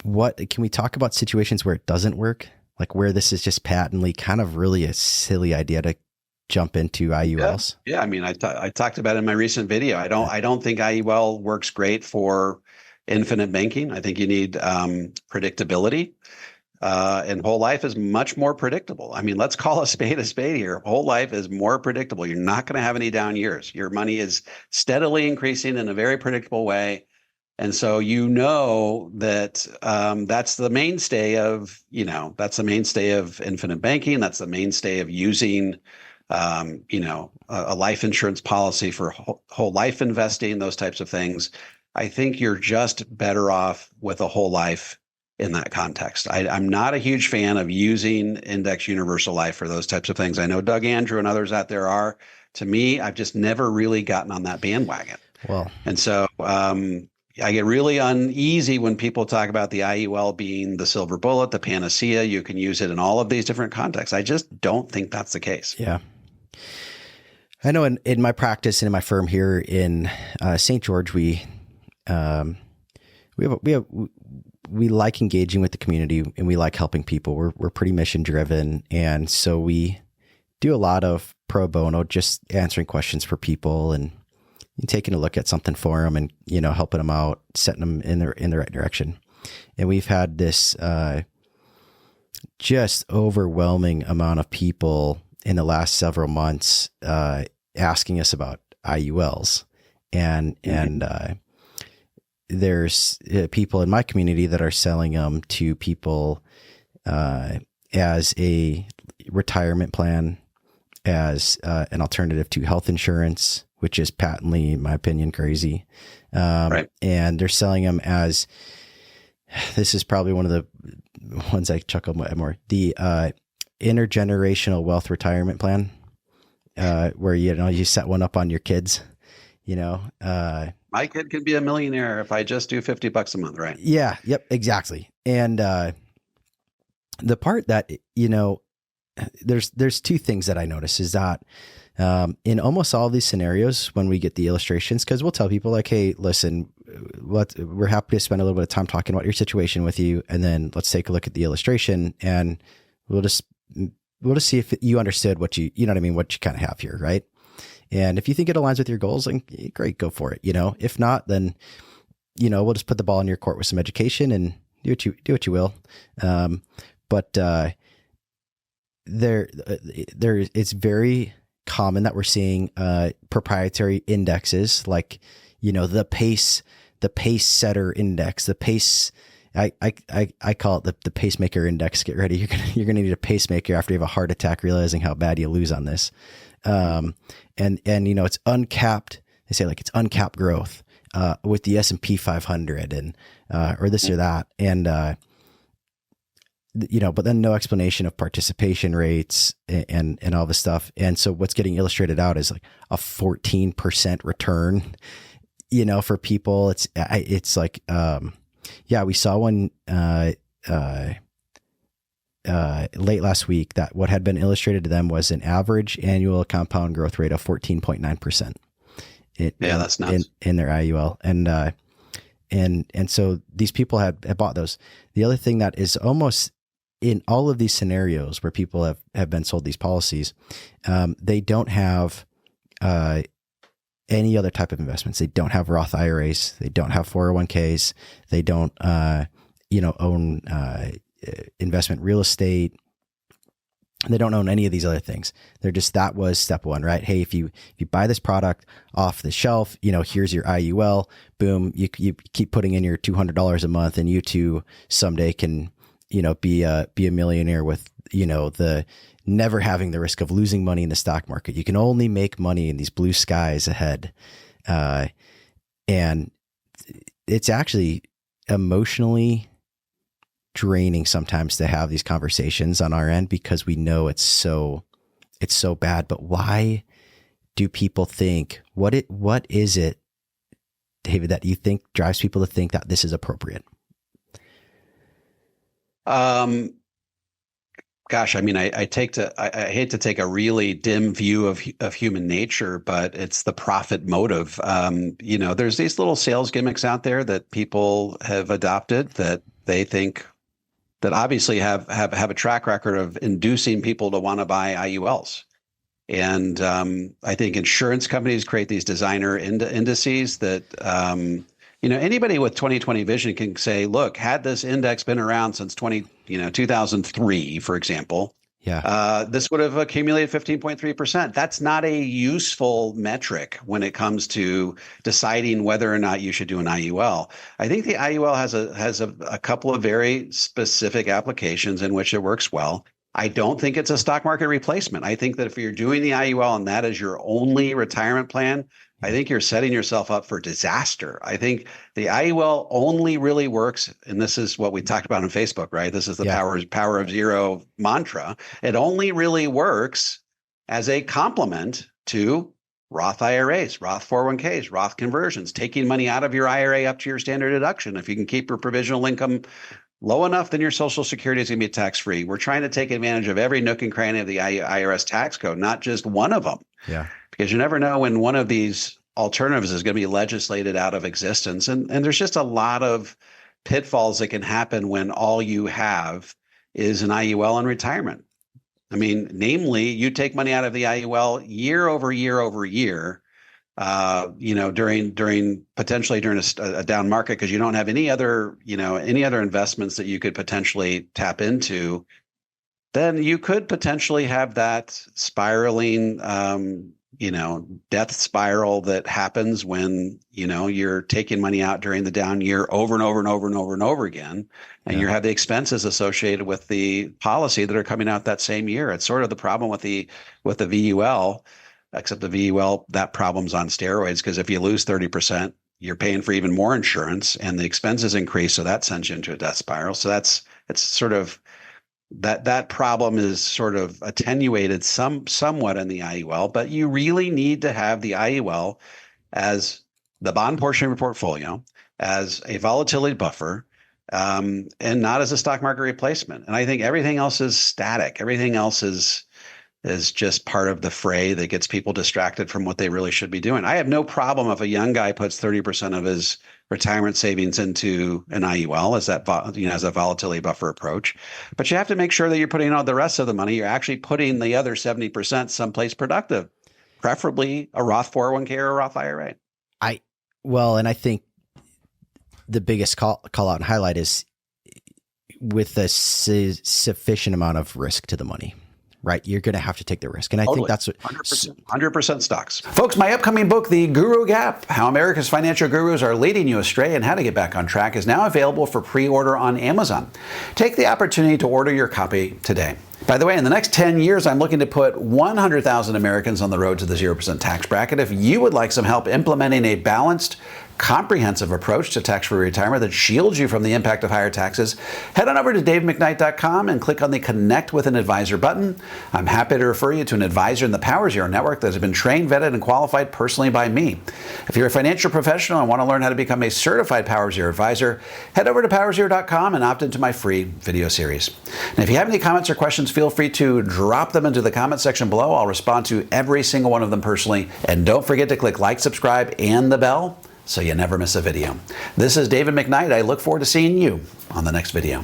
what can we talk about situations where it doesn't work? Like where this is just patently kind of really a silly idea to jump into Yeah. IULs? Yeah. I mean, I talked about it in my recent video. Uh, I don't think IUL works great for infinite banking. I think you need predictability. And whole life is much more predictable. I mean, let's call a spade here. Whole life is more predictable. You're not going to have any down years. Your money is steadily increasing in a very predictable way. And so you know that that's the mainstay of, that's the mainstay of infinite banking. That's the mainstay of using, a life insurance policy for whole life investing, those types of things. I think you're just better off with a whole life in that context. I'm not a huge fan of using index universal life for those types of things. I know Doug Andrew and others out there are. To me, I've just never really gotten on that bandwagon. well, And so I get really uneasy when people talk about the IUL being the silver bullet, the panacea. You can use it in all of these different contexts. I just don't think that's the case. yeah. I know in my practice and in my firm here in St. George, um, we like engaging with the community and we like helping people. We're pretty mission driven. And so we do a lot of pro bono, just answering questions for people and taking a look at something for them and, helping them out, setting them in the right direction. And we've had this, just overwhelming amount of people in the last several months, asking us about IULs and there's people in my community that are selling them to people, as a retirement plan, as an alternative to health insurance, which is patently, in my opinion, crazy. Right. And they're selling them as, this is probably one of the ones I chuckle more, the intergenerational wealth retirement plan, where, you set one up on your kids, My kid can be a millionaire if I just do $50 a month, right? yeah, yep, exactly. And the part that, there's two things that I notice is that in almost all of these scenarios, when we get the illustrations, because we'll tell people like, hey, listen, we're happy to spend a little bit of time talking about your situation with you, and then let's take a look at the illustration, and we'll just see if you understood what you know what I mean, what you kind of have here, right? And if you think it aligns with your goals, then great, go for it. If not, then we'll just put the ball in your court with some education and do what you will. But there, it's very common that we're seeing proprietary indexes like the pace setter index, the pace. I call it the pacemaker index. Get ready. You're gonna need a pacemaker after you have a heart attack, realizing how bad you lose on this. And it's uncapped. They say like it's uncapped growth with the S&P 500 and or this or that, and but then no explanation of participation rates and all this stuff. And so what's getting illustrated out is like a 14% return. For people, it's like we saw one late last week that what had been illustrated to them was an average annual compound growth rate of 14.9%. Yeah, that's nuts. In their IUL. And so these people had bought those. The other thing that is almost in all of these scenarios where people have been sold these policies, they don't have any other type of investments. They don't have Roth IRAs. They don't have 401ks. They don't, own investment real estate. They don't own any of these other things. They're just, that was step one, right? Hey, if you buy this product off the shelf, here's your IUL, boom, you keep putting in your $200 a month, and you too someday can, be a millionaire with, the never having the risk of losing money in the stock market. You can only make money in these blue skies ahead. And it's actually emotionally draining sometimes to have these conversations on our end, because we know it's so bad. But why do people think, what is it, David, that you think drives people to think that this is appropriate? Gosh, I mean, I hate to take a really dim view of human nature, but it's the profit motive. There's these little sales gimmicks out there that people have adopted that they think that obviously have a track record of inducing people to want to buy IULs. And I think insurance companies create these designer indices that anybody with 2020 vision can say, look, had this index been around since 2003, for example, Yeah. this would have accumulated 15.3%. That's not a useful metric when it comes to deciding whether or not you should do an IUL. I think the IUL has a couple of very specific applications in which it works well. I don't think it's a stock market replacement. I think that if you're doing the IUL and that is your only retirement plan, I think you're setting yourself up for disaster. I think the IUL only really works, and this is what we talked about on Facebook, right? This is the power of zero mantra. It only really works as a complement to Roth IRAs, Roth 401ks, Roth conversions, taking money out of your IRA up to your standard deduction. If you can keep your provisional income low enough, then your Social Security is going to be tax-free. We're trying to take advantage of every nook and cranny of the IRS tax code, not just one of them. Yeah. Because you never know when one of these alternatives is going to be legislated out of existence. And there's just a lot of pitfalls that can happen when all you have is an IUL in retirement. I mean, namely, you take money out of the IUL year over year over year, during potentially during a down market, because you don't have any other investments that you could potentially tap into, then you could potentially have that spiraling, death spiral that happens when, you're taking money out during the down year over and over and over and over and over again. And you have the expenses associated with the policy that are coming out that same year. It's sort of the problem with the VUL, except the VUL, that problem's on steroids, because if you lose 30%, you're paying for even more insurance and the expenses increase. So that sends you into a death spiral. So it's sort of that problem is sort of attenuated somewhat in the IUL, but you really need to have the IUL as the bond portion of your portfolio, as a volatility buffer, and not as a stock market replacement. And I think everything else is static. Everything else is just part of the fray that gets people distracted from what they really should be doing. I have no problem if a young guy puts 30% of his retirement savings into an IUL as a volatility buffer approach. But you have to make sure that you're putting all the rest of the money, you're actually putting the other 70% someplace productive, preferably a Roth 401k or a Roth IRA. And I think the biggest call out and highlight is with a sufficient amount of risk to the money. Right, you're going to have to take the risk, and I think that's what 100% stocks. Folks, my upcoming book, The Guru Gap: How America's Financial Gurus Are Leading You Astray and How to Get Back on Track, is now available for pre-order on Amazon. Take the opportunity to order your copy today. By the way, in the next 10 years, I'm looking to put 100,000 Americans on the road to the 0% tax bracket. If you would like some help implementing a balanced, comprehensive approach to tax-free retirement that shields you from the impact of higher taxes, head on over to davemcknight.com and click on the Connect with an Advisor button. I'm happy to refer you to an advisor in the Power Zero network that has been trained, vetted, and qualified personally by me. If you're a financial professional and want to learn how to become a certified Power Zero advisor, head over to powerzero.com and opt into my free video series. And if you have any comments or questions, feel free to drop them into the comment section below. I'll respond to every single one of them personally. And don't forget to click like, subscribe, and the bell so you never miss a video. This is David McKnight. I look forward to seeing you on the next video.